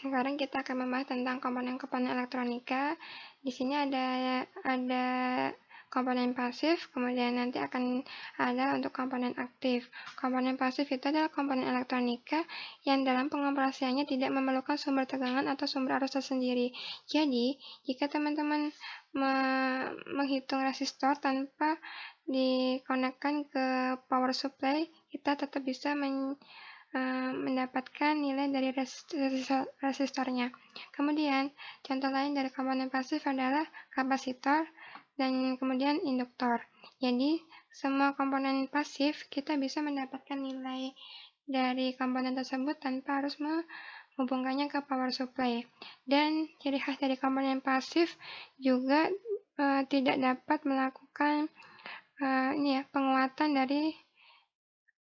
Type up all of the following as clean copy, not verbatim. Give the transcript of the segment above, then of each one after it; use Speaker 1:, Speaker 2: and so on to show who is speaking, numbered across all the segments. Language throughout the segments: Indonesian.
Speaker 1: Sekarang kita akan membahas tentang komponen-komponen elektronika. Di sini ada komponen pasif, kemudian nanti akan ada untuk komponen aktif. Komponen pasif itu adalah komponen elektronika yang dalam pengoperasiannya tidak memerlukan sumber tegangan atau sumber arus tersendiri. Jadi, jika teman-teman menghitung resistor tanpa dikonekkan ke power supply, kita tetap bisa mendapatkan nilai dari resistornya. Kemudian, contoh lain dari komponen pasif adalah kapasitor dan kemudian induktor. Jadi, semua komponen pasif kita bisa mendapatkan nilai dari komponen tersebut tanpa harus menghubungkannya ke power supply. Dan ciri khas dari komponen pasif juga tidak dapat melakukan penguatan dari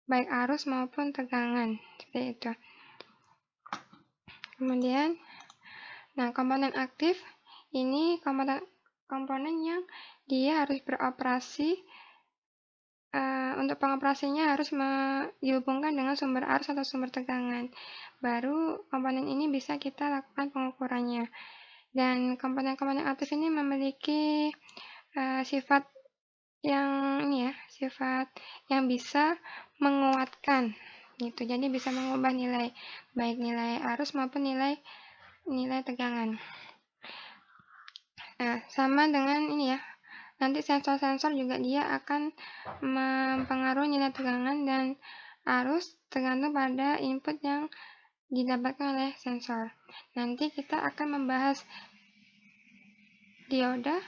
Speaker 1: baik arus maupun tegangan, seperti itu. Kemudian, komponen aktif ini komponen yang dia harus beroperasi, untuk pengoperasinya harus dihubungkan dengan sumber arus atau sumber tegangan. Baru komponen ini bisa kita lakukan pengukurannya. Dan komponen-komponen aktif ini memiliki sifat yang bisa menguatkan gitu. Jadi bisa mengubah nilai baik nilai arus maupun nilai tegangan. Sama dengan nanti sensor-sensor juga dia akan mempengaruhi nilai tegangan dan arus tergantung pada input yang didapatkan oleh sensor. Nanti kita akan membahas dioda,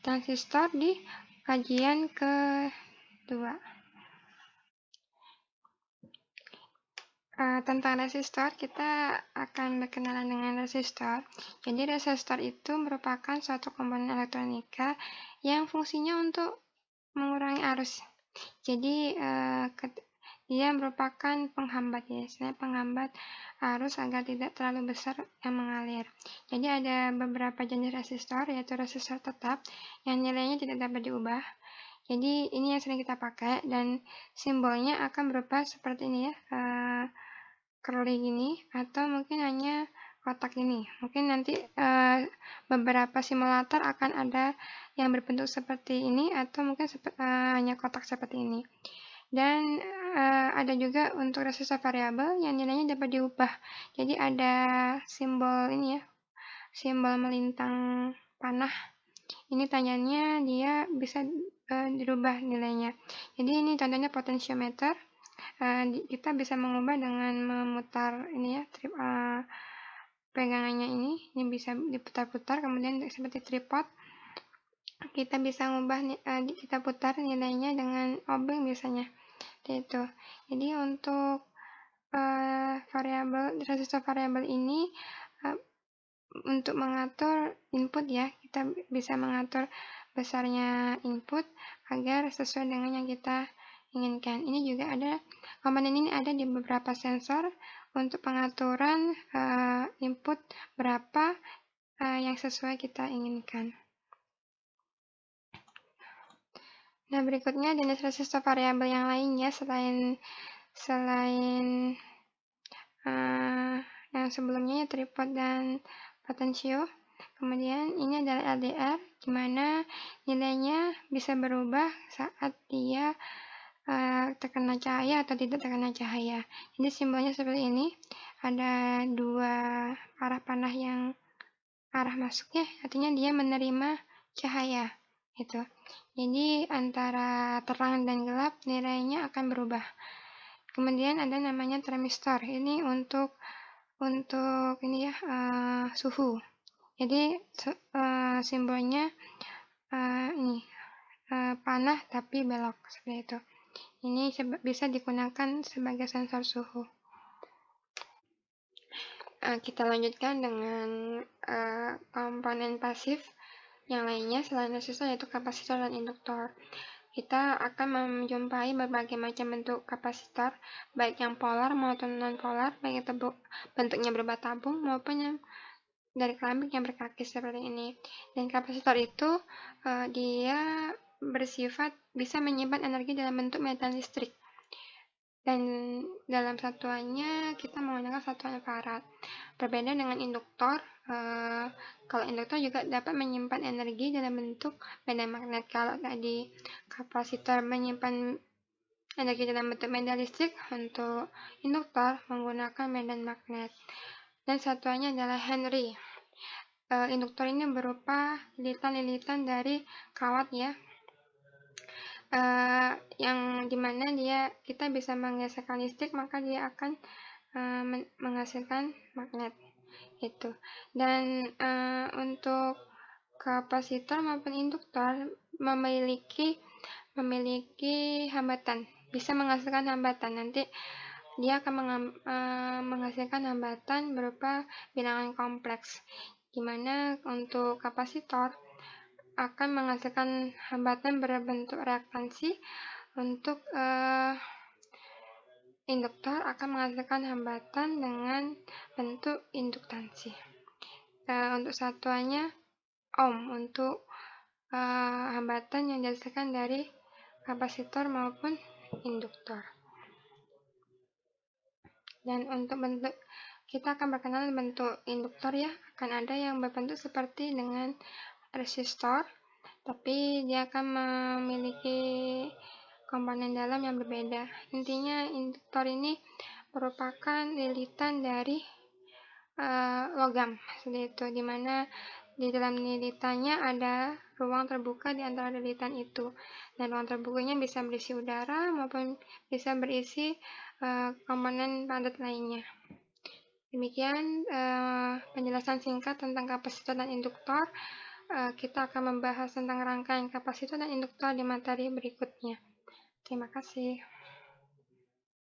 Speaker 1: transistor di kajian kedua. Tentang resistor, kita akan berkenalan dengan resistor. Jadi resistor itu merupakan suatu komponen elektronika yang fungsinya untuk mengurangi arus. Jadi dia merupakan penghambat penghambat arus agar tidak terlalu besar yang mengalir. Jadi ada beberapa jenis resistor, yaitu resistor tetap yang nilainya tidak dapat diubah. Jadi ini yang sering kita pakai dan simbolnya akan berupa seperti ini curly gini, atau mungkin hanya kotak ini. Mungkin nanti beberapa simulator akan ada yang berbentuk seperti ini, atau mungkin hanya kotak seperti ini. Dan ada juga untuk resistor variabel yang nilainya dapat diubah. Jadi ada simbol ini simbol melintang panah. Ini tandanya dia bisa dirubah nilainya. Jadi ini contohnya potensiometer. Kita bisa mengubah dengan memutar pegangannya ini bisa diputar-putar, kemudian seperti tripod kita bisa mengubah kita putar nilainya dengan obeng biasanya, itu. Jadi untuk resistor variabel ini untuk mengatur input kita bisa mengatur besarnya input agar sesuai dengan yang kita inginkan. Ini juga ada komponen ini ada di beberapa sensor untuk pengaturan input berapa yang sesuai kita inginkan. Nah, berikutnya jenis resistor variabel yang lainnya selain yang sebelumnya tripod dan potensio. Kemudian ini adalah LDR, di mana nilainya bisa berubah saat dia terkena cahaya atau tidak terkena cahaya. Jadi simbolnya seperti ini, ada dua arah panah yang arah masuknya, artinya dia menerima cahaya gitu. Jadi antara terang dan gelap nilainya akan berubah. Kemudian ada namanya termistor. Ini untuk suhu. Jadi simbolnya panah tapi belok, seperti itu. Ini bisa digunakan sebagai sensor suhu. Kita lanjutkan dengan komponen pasif yang lainnya selain resistor, yaitu kapasitor dan induktor. Kita akan menjumpai berbagai macam bentuk kapasitor, baik yang polar maupun non-polar, baik itu bentuknya berupa tabung maupun yang dari keramik yang berkaki seperti ini. Dan kapasitor itu dia bersifat bisa menyimpan energi dalam bentuk medan listrik. Dan dalam satuannya kita menggunakan satuan farad. Berbeda dengan induktor, kalau induktor juga dapat menyimpan energi dalam bentuk medan magnet. Kalau tadi kapasitor menyimpan energi dalam bentuk medan listrik, untuk induktor menggunakan medan magnet. Dan satuannya adalah Henry. Induktor ini berupa lilitan-lilitan dari kawat ya, yang dimana kita bisa menggeserkan listrik, maka dia akan menghasilkan magnet itu. Dan untuk kapasitor maupun induktor memiliki hambatan, bisa menghasilkan hambatan. Nanti dia akan menghasilkan hambatan berupa bilangan kompleks, dimana untuk kapasitor akan menghasilkan hambatan berbentuk reaktansi. Untuk induktor akan menghasilkan hambatan dengan bentuk induktansi. Untuk satuannya ohm, untuk hambatan yang dihasilkan dari kapasitor maupun induktor. Dan untuk bentuk, kita akan berkenalan bentuk induktor ya. Akan ada yang berbentuk seperti dengan resistor, tapi dia akan memiliki komponen dalam yang berbeda. Intinya induktor ini merupakan lilitan dari logam, seperti itu, dimana di dalam lilitannya ada ruang terbuka di antara lilitan itu, dan ruang terbukanya bisa berisi udara maupun bisa berisi komponen padat lainnya. Demikian penjelasan singkat tentang kapasitor dan induktor. Kita akan membahas tentang rangkaian kapasitor dan induktor di materi berikutnya. Terima kasih.